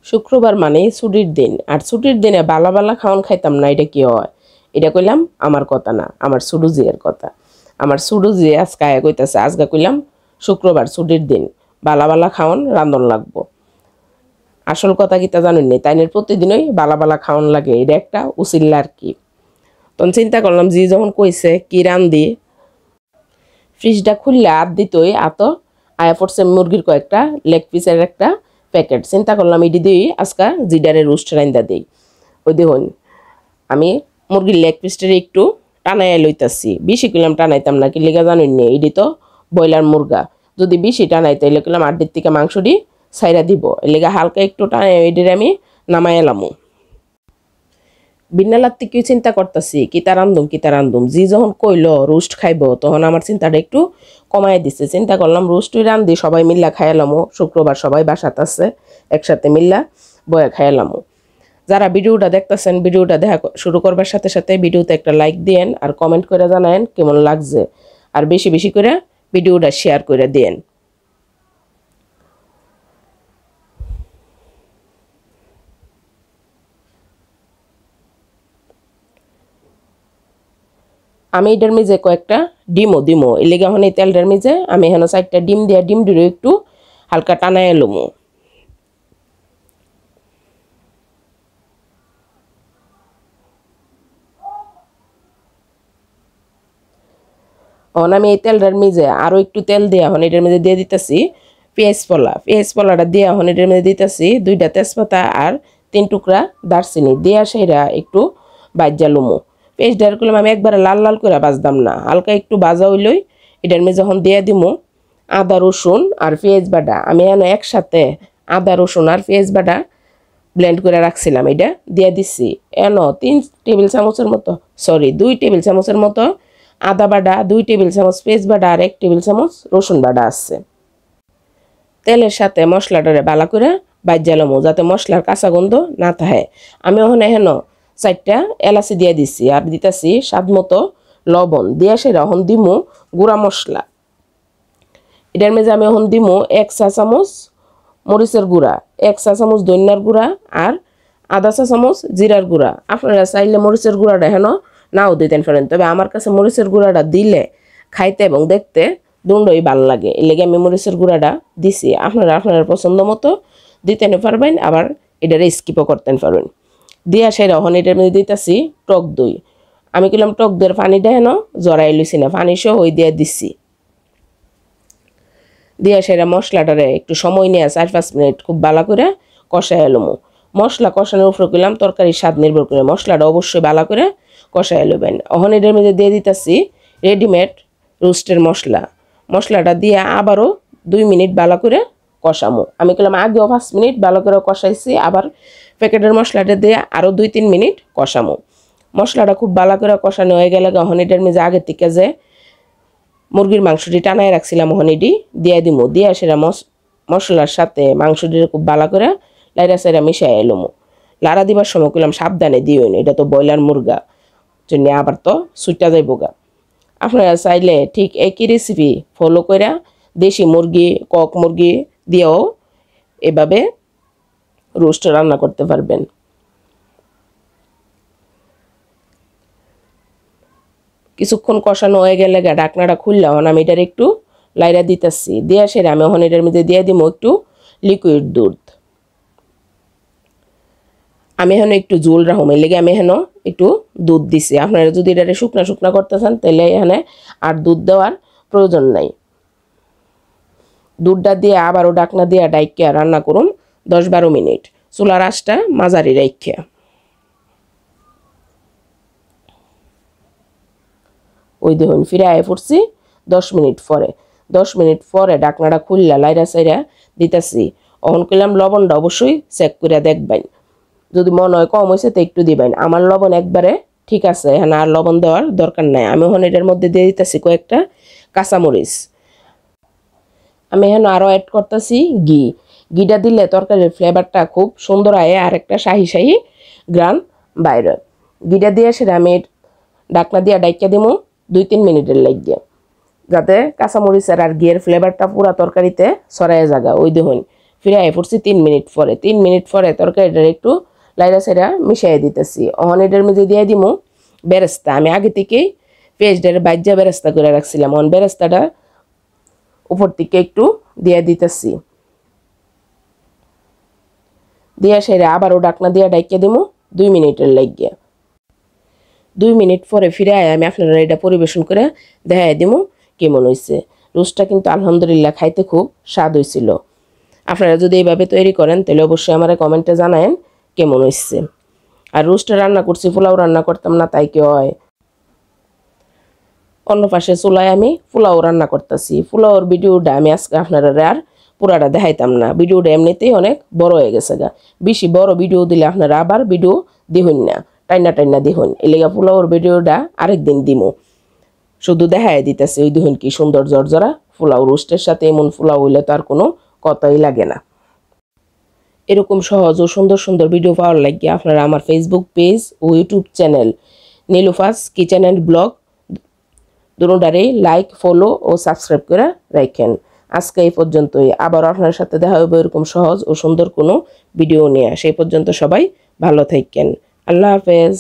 শুক্রবার মানে ছুটির দিন, আর ছুটির দিনে বালা বালা খাওয়ান খাইতাম না, এটা কি হয়? এটা কইলাম আমার কথা না, আমার ছোটো জিয়ের কথা। আমার ছোটো জিয়ে আজকে আয়া কইতাছে, আজকে কইলাম শুক্রবার ছুটির দিন, বালা বালা খাওয়ান রান্ধন লাগবো। আসল কথা কিতা জানেন নি, তাইনের প্রতিদিনই বালা বালা খাওয়ান লাগে, এটা একটা উচিল্লা আর কি। তখন চিন্তা করলাম জি যখন কইছে কি রান্ধি, ফ্রিজটা খুললে আত দিতই আয়া পড়ছে মুরগির কয়েকটা লেগ পিসের একটা প্যাকেট। চিন্তা করলাম এটি দিই আজকা জিডারে রোস্ট রাইন্দা দিই। ওই দেখুন আমি মুরগির লেগ পিসটারে একটু টানাইয়া লইতাছি, বেশি করলাম টানাইতাম না, কি লেগা জানেন নি, এটি তো ব্রয়লার মুরগা, যদি বেশি টানাই তাইলে করলাম আড্ডির থেকে মাংসটি ছাইরা দিব, এর লেগা হালকা একটু টানাই এটির আমি নামাই এলামো। বিন্নালার থেকে চিন্তা করতেছি কিতা রান্ধুম, জি যখন কইল রোস্ট খাইব তখন আমার চিন্তাটা একটু কমাই দিছে। চিন্তা করলাম রোস্টই রান্ধি, সবাই মিল্লা খাইলামো, শুক্রবার সবাই বাসাত আছে, একসাথে মিল্লা বয়া খাইলামো। যারা ভিডিওটা দেখতেছেন, ভিডিওটা দেখা শুরু করবার সাথে সাথে ভিডিওতে একটা লাইক দেন আর কমেন্ট করে জানায়েন কেমন লাগছে, আর বেশি বেশি করে ভিডিওটা শেয়ার করে দেন। আমি এটার মেঝে কয়েকটা ডিমও এই লেগে এখন এই তেলটার মেঝে আমি এখানে 4টা ডিম দিয়া ডিম দিয়ে একটু হালকা টানায় এলুমো। এখন আমি এই তেলটার মেঝে আরও একটু তেল দিয়ে এখন এটার মেঝে দিয়ে দিতেছি পেঁয়াজ পলাটা দিয়ে এখন এটার মেঝে দিতেছি 2টা তেজপাতা আর 3 টুকরা দারচিনি দিয়া সেরা একটু বাজ্যা লুমো। পেঁয়াজটা করলাম আমি একবারে লাল লাল করে বাজদাম না, হালকা একটু বাজা হইলই এটার মেঝে যখন দিয়ে দিমো আদা রসুন আর পেঁয়াজ বাটা। আমি এনে একসাথে আদা রসুন আর পেঁয়াজ বাটা ব্লেন্ড করে রাখছিলাম, এটা দিয়ে দিচ্ছি। 2 টেবিল চামচের মতো আদা বাটা, 2 টেবিল চামচ পেঁয়াজ বাটা আর 1 টেবিল চামচ রসুন বাটা আছে। তেলের সাথে মশলাটারে বালা করে বাজ্যালামো যাতে মশলার কাঁচা গন্ধ না থাকে। আমি ওখানে 4টা এলাচি দিয়ে দিচ্ছি আর দিতেছি স্বাদ মতো লবণ, দিয়ে সেটা এখন দিমু গুঁড়া মশলা। এটার মেঝে আমি এখন দিমু 1 চা চামচ মরিচের গুঁড়া, 1 চা চামচ ধনিয়ার গুঁড়া আর আধা চা চামচ জিরার গুঁড়া। আপনারা চাইলে মরিচের গুঁড়াটা নাও দিতেন পারেন, তবে আমার কাছে মরিচের গুঁড়াটা দিলে খাইতে এবং দেখতে দুটোই ভালো লাগে, এর লেগে আমি মরিচের গুঁড়াটা দিছি। আপনারা পছন্দ মতো দিতে পারবেন, আবার এটা স্কিপও করতে পারবেন। দিয়া সেরা এখন এটার মধ্যে দিতেছি টক দই। আমি কিলাম টক দইয়ের পানিটা জড়াই লইছি না, পানি সহ ওই দিয়ে দিচ্ছি। দিয়া সেরা মশলাটারে একটু সময় নিয়ে 4-5 মিনিট খুব ভালো করে কষাই এলুমো। মশলা কষানোর উপরে করলাম তরকারির স্বাদ নির্ভর করে মশলাটা অবশ্যই ভালো করে কষাই এলুবেন। এখন এটার মধ্যে দিয়ে দিতেছি রেডিমেড রোস্টের মশলাটা দিয়ে আবারও 2 মিনিট ভালো করে কষামো। আমি করলাম আগেও 5 মিনিট ভালো করে কষাইছি, আবার প্যাকেটের মশলাটা দিয়ে আরও 2-3 মিনিট কষামো। মশলাটা খুব ভালো করে কষানো হয়ে গেলে এখন এটার মধ্যে আগের থেকে যে মুরগির মাংসটি টানায় রাখছিলাম এখন এটি দিয়ে দিমো। দিয়ে সেটা মশলার সাথে মাংসটি খুব ভালো করে লাইরা সাইরা মিশাই এলুমো। লাড়া দিবার সময় করলাম সাবধানে দিও না, এটা তো ব্রয়লার মুরগা, জন্য আবার তো সুইটা যাইব গা। আপনারা চাইলে ঠিক একই রেসিপি ফলো করে দেশি মুরগি, কক মুরগি দিয়েও এভাবে রোস্ট রান্না করতে পারবেন। কিছুক্ষণ কষানো হয়ে গেলে ঢাকনাটা খুললে এখন আমি এটার একটু লাইরা দিতেছি। দিয়ে সেরে আমি এখন এটার মধ্যে দিয়ে দিব একটু লিকুইড দুধ। আমি একটু জোল রাখুম, এর লেগে আমি একটু দুধ দিছি। আপনারা যদি এটা শুকনা করতে চান তাহলে এখানে আর দুধ দেওয়ার প্রয়োজন নাই। দুধটা দিয়ে আবারও ঢাকনা দিয়ে ডাইকিয়া রান্না করুন 10-12 মিনিট, চুলার আঁচটা মাঝারি রাখিয়া। ওই দেখুন ফিরে আয় পড়ছি 10 মিনিট পরে ঢাকনাটা খুললা লাইরা সাইরা দিতেছি। অহন করলাম লবণটা অবশ্যই চেক করে দেখবেন, যদি মনে হয় কম হয়েছে তো একটু দিবেন। আমার লবণ একবারে ঠিক আছে, এখানে আর লবণ দেওয়ার দরকার নাই। আমি এখন এটার মধ্যে দিয়ে দিতেছি কয়েকটা কাঁচামরিচ। আমি আরও অ্যাড করতেছি ঘিটা দিলে তরকারির ফ্লেভারটা খুব সুন্দর আয় আর একটা শাহি গ্রান বাইরে। ঘিটা দিয়ে সেটা আমি ঢাকনা দিয়ে ডাইকা দিমু 2-3 মিনিটের লাগিয়ে, যাতে কাঁচামরিচের আর ঘিয়ের ফ্লেভারটা পুরা তরকারিতে ছড়াইয়া জাগা। ওই দেখুন ফিরাই পড়ছি 3 মিনিট পরে। 3 মিনিট পরে তরকারিটা একটু লাইরা সাইরা মিশাই দিতেছি। অহন এটার মধ্যে দিয়ে দিমু বেরেস্তা। আমি আগে থেকেই পেঁয়াজটারে বাইজা বেরেস্তা করে রাখছিলাম। অহন বেরেস্তাটা উপর থেকে একটু দিয়ে দিতেছি। দিয়া সেরে আবারও ডাকনা দিয়া ডাইকে দিমু 2 মিনিটের লাগিয়া। 2 মিনিট পরে ফিরে আয় আমি আপনারা এটা পরিবেশন করে দেখাই দিমু কেমন হয়েছে। রোস্টটা কিন্তু আলহামদুলিল্লাহ খাইতে খুব স্বাদ হয়েছিল। আপনারা যদি এইভাবে তৈরি করেন তাহলে অবশ্যই আমার কমেন্টে জানায়েন কেমন হয়েছে। আর রোস্টটা রান্না করছি, পোলাও রান্না করতাম না তাই কি হয়। অন্য পাশে চুলায় আমি পোলাও রান্না করতেছি। পোলাওর ভিডিওটা আমি আজকে আপনারা আর পুরাটা দেখাইতাম না। ভিডিওটা এমনিতেই অনেক বড় হয়ে গেছে গা। বেশি বড় ভিডিও দিলে আপনারা আবার ভিডিও দিহন না, টাইনা টাইনা দিহন। এলেগা পোলাওর ভিডিওটা আরেকদিন দিমু। শুধু দেখাই দিতেছে ওই দিহন কি সুন্দর জর্জরা পোলাও। রোস্টের সাথে এমন পোলাও হইলে তো আর কোনো কথাই লাগে না। এরকম সহজ ও সুন্দর সুন্দর ভিডিও পাওয়ার লাগিয়ে আপনারা আমার ফেসবুক পেজ ও YouTube channel Nilufa's kitchen and blog দুটোটারে লাইক, ফলো ও সাবস্ক্রাইব করে রাখেন। আজকে এই পর্যন্তই। আবার আপনার সাথে দেখা হবে এরকম সহজ ও সুন্দর কোনো ভিডিও নিয়ে। সেই পর্যন্ত সবাই ভালো থাকেন। আল্লাহ হাফেজ।